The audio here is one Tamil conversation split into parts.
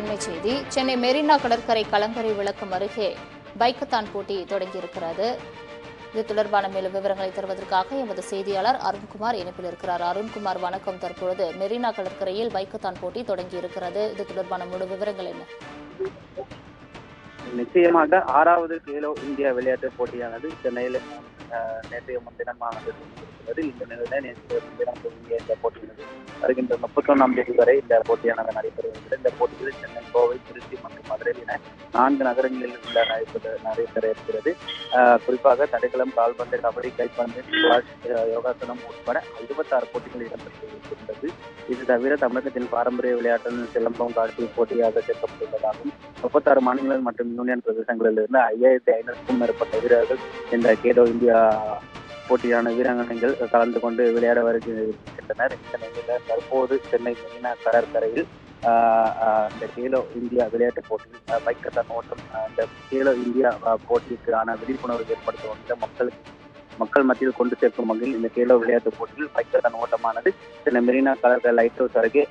அண்மை செய்தி. சென்னை மெரினா கடற்கரை கலங்கரை விளக்கம் அருகே பைக்கத்தான் போட்டி தொடங்கியிருக்கிறது. இது தொடர்பான மேலும் விவரங்களை தருவதற்காக எமது செய்தியாளர் அருண்குமார் இணைப்பில் இருக்கிறார். அருண்குமார், வணக்கம். தற்பொழுது மெரினா கடற்கரையில் பைக்கத்தான் போட்டி தொடங்கியிருக்கிறது. இது தொடர்பான முழு விவரங்கள் என்ன? நிச்சயமாக 6வது கேலோ இந்தியா விளையாட்டுப் போட்டியானது சென்னையில் நேற்றைய முன்தினமானது இருக்கிறது. இந்த நிலையில் நேற்றைய முன்தினம் தொடங்கிய இந்த போட்டியானது வருகின்ற 31ஆம் தேதி வரை இந்த போட்டியானது நடைபெறுகிறது. இந்த போட்டியில் சென்னை, கோவை, திருச்சி மற்றும் மதுரை என 4 நகரங்களில் உள்ள நடைபெற இருக்கிறது. குறிப்பாக தடகளம், கால்பந்து, கபடி, கைப்பந்து, யோகாசனம் உட்பட 26 போட்டிகள் இடம்பெற்றிருக்கின்றது. இது தவிர தமிழகத்தின் பாரம்பரிய விளையாட்டு சிலம்பம் காட்சி போட்டியாக சேர்க்கப்பட்டுள்ளதாகவும் 36 மாநிலங்கள் மற்றும் யூனியன் பிரதேசங்களிலிருந்து 5500க்கும் மேற்பட்ட வீரர்கள் இந்த கேலோ இந்தியா போட்டியான வீராங்கனைகள் கலந்து கொண்டு விளையாட வருகின்றனர். இந்த நிலையில் தற்போது சென்னை மெரினா கடற்கரையில் இந்த கேலோ இந்தியா விளையாட்டுப் போட்டியில் பைக்கத்தான் ஓட்டம், இந்த கேலோ இந்தியா போட்டிக்கான விழிப்புணர்வு ஏற்படுத்தும் மக்கள் மத்தியில் கொண்டு சேர்க்கும் வகையில் இந்த கேலோ விளையாட்டுப் போட்டியில் பைக்கத்தான் ஓட்டமானது சென்னை மெரினா கடற்கரை லைட் ஹவுஸ் அருகே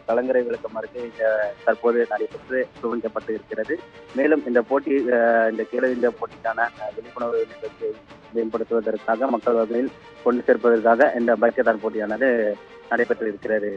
கலங்கரை விளக்கம் அருகே தற்போது நடைபெற்று துவங்கப்பட்டு இருக்கிறது. மேலும் இந்த போட்டி, இந்த கேலோ இந்தியா போட்டிக்கான விழிப்புணர்வு நிகழ்ச்சியை மேம்படுத்துவதற்காக மக்கள் வகையில் கொண்டு சேர்ப்பதற்காக இந்த பைக்கத்தான் போட்டியானது நடைபெற்று இருக்கிறது.